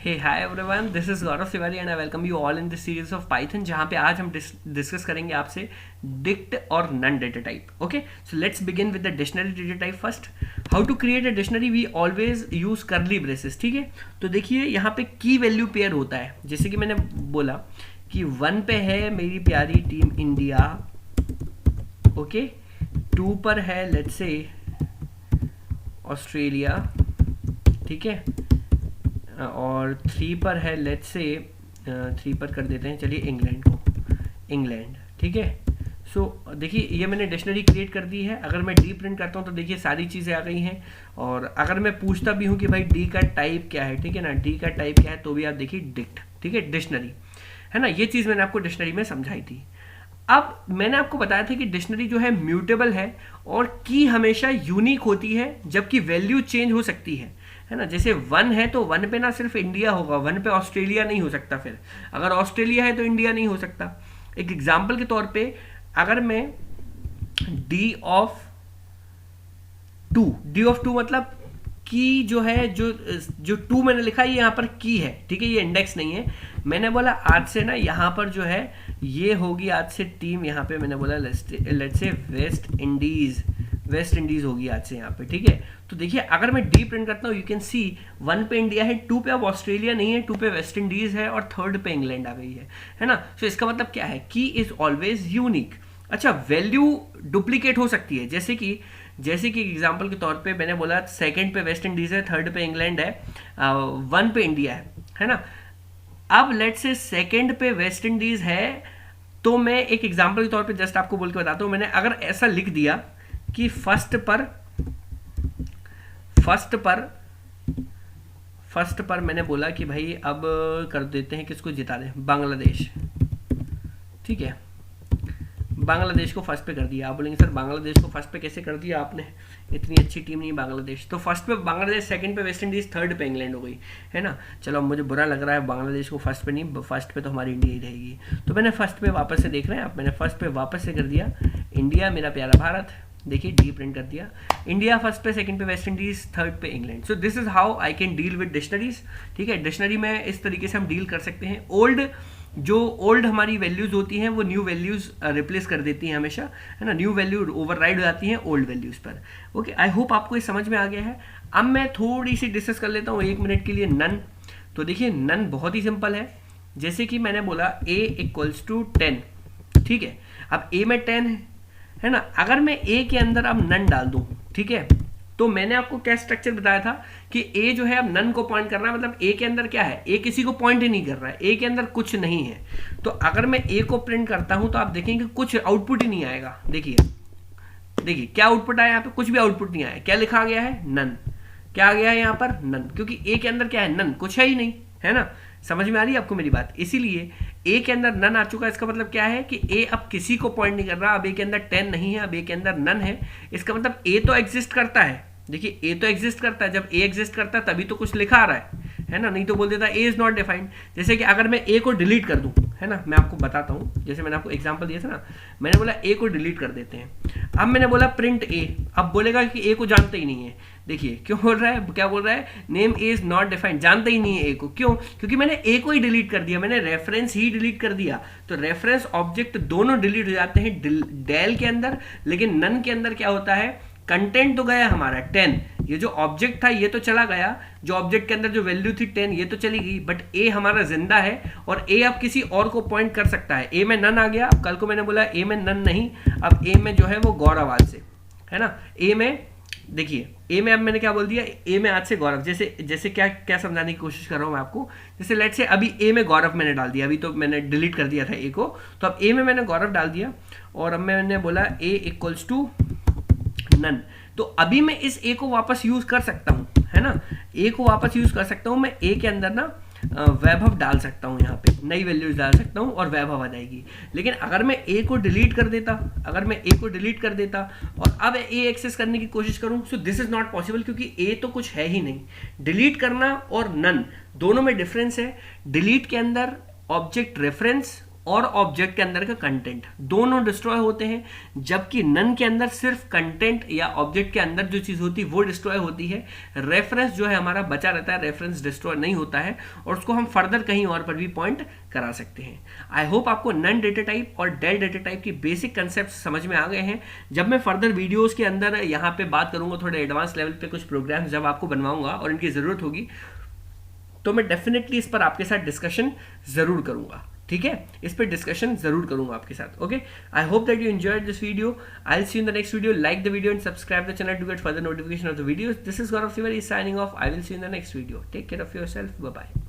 Hey, hi everyone, this is Gaurav Tiwari and I welcome you all in this series of Python जहाँ पे आज हम discuss करेंगे आपसे डिक्ट और none data type. Okay, so let's begin with the dictionary data type first. How to create a dictionary, we always use curly braces. ठीक है, तो देखिए यहाँ पे की वैल्यू पेयर होता है. जैसे कि मैंने बोला कि 1 पे है मेरी प्यारी टीम इंडिया, ओके, 2 पर है लेट्स से ऑस्ट्रेलिया, ठीक है, और 3 पर है लेट्स से 3 पर कर देते हैं चलिए इंग्लैंड को, इंग्लैंड. ठीक है, सो देखिए ये मैंने डिक्शनरी क्रिएट कर दी है. अगर मैं डी प्रिंट करता हूँ तो देखिए सारी चीज़ें आ गई हैं. और अगर मैं पूछता भी हूँ कि भाई डी का टाइप क्या है, ठीक है ना, डी का टाइप क्या है, तो भी आप देखिए डिक्ट, ठीक है, डिक्शनरी है ना. ये चीज़ मैंने आपको डिक्शनरी में समझाई थी. अब मैंने आपको बताया था कि डिक्शनरी जो है म्यूटेबल है और की हमेशा यूनिक होती है, जबकि वैल्यू चेंज हो सकती है ना. जैसे 1 है तो 1 पे ना सिर्फ इंडिया होगा, 1 पे ऑस्ट्रेलिया नहीं हो सकता. फिर अगर ऑस्ट्रेलिया है तो इंडिया नहीं हो सकता. एक एग्जाम्पल के तौर पे अगर मैं डी ऑफ टू मतलब की जो है, जो 2 मैंने लिखा है ये यहाँ पर की है, ठीक है, ये इंडेक्स नहीं है. मैंने बोला आज से ना यहाँ पर जो है ये होगी आज से टीम, यहाँ पे मैंने बोला लेट्स से वेस्ट इंडीज होगी आज से यहाँ पे. ठीक है, तो देखिए अगर मैं डी प्रिंट करता हूँ यू कैन सी 1 पे इंडिया है, 2 पे अब ऑस्ट्रेलिया नहीं है, 2 पे वेस्ट इंडीज है और 3rd पे इंग्लैंड आ गई है ना. सो इसका मतलब क्या है, की इज ऑलवेज यूनिक. अच्छा, वैल्यू डुप्लीकेट हो सकती है. जैसे कि एग्जांपल के तौर पे मैंने बोला 2nd पे वेस्ट इंडीज है, 3rd पे इंग्लैंड है, 1 पे इंडिया है ना. अब लेट्स से 2nd पे वेस्ट इंडीज है, तो मैं एक एग्जांपल के तौर पे जस्ट आपको बोल के बताता हूँ. मैंने अगर ऐसा लिख दिया कि फर्स्ट पर मैंने बोला कि भाई अब कर देते हैं, किसको जिता दें, बांग्लादेश. ठीक है, बांग्लादेश को फर्स्ट पे कर दिया. आप बोलेंगे सर बांग्लादेश को फर्स्ट पे कैसे कर दिया आपने, इतनी अच्छी टीम नहीं बांग्लादेश. तो फर्स्ट पे बांग्लादेश, 2nd पे वेस्ट इंडीज, 3rd पे इंग्लैंड हो गई है ना. चलो अब मुझे बुरा लग रहा है बांग्लादेश को फर्स्ट पे नहीं, फर्स्ट पे तो हमारी इंडिया ही रहेगी. तो मैंने फर्स्ट पे वापस से, देख रहे हैं आप, मैंने फर्स्ट पे वापस से कर दिया इंडिया मेरा प्यारा भारत. देखिए डी प्रिंट कर दिया, इंडिया फर्स्ट पे, 2nd पे वेस्ट इंडीज, 3rd पे England. So this is how I can deal with dictionaries. ठीक है, डिक्शनरी में इस तरीके से हम डील कर सकते हैं. ओल्ड हमारी वैल्यूज होती हैं वो न्यू वैल्यूज रिप्लेस कर देती हैं हमेशा, है ना. न्यू वैल्यू ओवरराइड हो जाती हैं ओल्ड वैल्यूज पर. ओके, आई होप आपको ये समझ में आ गया है. अब मैं थोड़ी सी डिस्कस कर लेता हूँ 1 मिनट के लिए नन. तो देखिए नन बहुत ही सिंपल है. जैसे कि मैंने बोला a इक्वल्स टू 10, ठीक है. अब a में 10 है ना. अगर मैं a के अंदर अब नन डाल दूं, ठीक है, तो मैंने आपको क्या स्ट्रक्चर बताया था कि a जो है अब नन को पॉइंट कर रहा है, मतलब a के अंदर क्या है, a किसी को पॉइंट ही नहीं कर रहा है, a के अंदर कुछ नहीं है. तो अगर मैं a को प्रिंट करता हूं तो आप देखेंगे कुछ आउटपुट ही नहीं आएगा. देखिए क्या आउटपुट आया, यहाँ पे कुछ भी आउटपुट नहीं आया. क्या लिखा गया है, नन. क्या आ गया है यहाँ पर, नन, क्योंकि a के अंदर क्या है, नन, कुछ है ही नहीं, है ना. समझ में आ रही है आपको मेरी बात. इसीलिए a के अंदर नन आ चुका है. इसका मतलब क्या है कि a अब किसी को पॉइंट नहीं कर रहा. अब a के अंदर 10 नहीं है, अब a के अंदर नन है. इसका मतलब a तो एग्जिस्ट करता है. देखिए a तो एग्जिस्ट करता है, जब a एग्जिस्ट करता है तभी तो कुछ लिखा आ रहा है ना. नहीं तो बोल देता a इज नॉट डिफाइंड. जैसे कि अगर मैं a को डिलीट कर दूं, है ना, मैं आपको बताता हूं. जैसे मैंने आपको एग्जांपल दिया था ना, मैंने बोला a को डिलीट कर देते हैं. अब मैंने बोला प्रिंट a, अब बोलेगा कि a को जानते ही नहीं है. देखिए क्यों बोल रहा है, क्या बोल रहा है, नेम इज नॉट डिफाइंड, जानते ही नहीं है a को. क्यों, क्योंकि मैंने a को ही डिलीट कर दिया, मैंने रेफरेंस ही डिलीट कर दिया. तो रेफरेंस ऑब्जेक्ट दोनों डिलीट हो जाते हैं डेल के अंदर, लेकिन नन के अंदर क्या होता है, कंटेंट तो गया हमारा 10, ये जो ऑब्जेक्ट था ये तो चला गया, जो ऑब्जेक्ट के अंदर जो वैल्यू थी 10 ये तो चली गई, बट a हमारा जिंदा है और a अब किसी और को पॉइंट कर सकता है. a में नन आ गया. अब कल को मैंने बोला a में नन नहीं, अब a में जो है वो गौरव आज से, है ना. a में देखिए a में अब मैंने क्या बोल दिया, a में आज से गौरव. जैसे क्या समझाने की कोशिश कर रहा हूँ मैं आपको. जैसे लेट से अभी a में गौरव मैंने डाल दिया, अभी तो मैंने डिलीट कर दिया था a को, तो अब a में मैंने गौरव डाल दिया और अब मैंने बोला a इक्वल्स टू नन. तो अभी मैं इस a को वापस यूज कर सकता हूँ, है ना. a को वापस यूज कर सकता हूँ मैं. a के अंदर ना वैभव डाल सकता हूँ, यहाँ पे नई वैल्यूज डाल सकता हूँ और वैभव आ जाएगी. लेकिन अगर मैं a को डिलीट कर देता, और अब a एक्सेस करने की कोशिश करूँ, so this is not possible, क्योंकि a तो कुछ है ही नहीं. डिलीट करना और नन दोनों में डिफरेंस है. डिलीट के अंदर ऑब्जेक्ट रेफरेंस और ऑब्जेक्ट के अंदर का कंटेंट दोनों डिस्ट्रॉय होते हैं, जबकि नन के अंदर सिर्फ कंटेंट या ऑब्जेक्ट के अंदर जो चीज़ होती है वो डिस्ट्रॉय होती है। रेफरेंस जो है हमारा बचा रहता है, रेफरेंस डिस्ट्रॉय नहीं होता है और उसको हम फर्दर कहीं और पर भी पॉइंट करा सकते हैं। आई होप आपको नन डेटा टाइप और डेल डेटा टाइप की बेसिक कंसेप्ट समझ में आ गए हैं। जब मैं फर्दर वीडियोस के अंदर यहाँ पे बात करूंगा थोड़े एडवांस लेवल पे कुछ प्रोग्राम्स जब आपको बनवाऊंगा और इनकी ज़रूरत होगी तो मैं डेफिनेटली इस पर आपके साथ डिस्कशन ज़रूर करूंगा। ठीक है, इस पर डिस्कशन जरूर करूंगा आपके साथ। Okay, I hope that you enjoyed this video. I will see you in the next video. Like the video and subscribe the channel to get further notification of the videos. This is Gaurav Tiwari signing off. I will see you in the next video. Take care of yourself. Bye bye.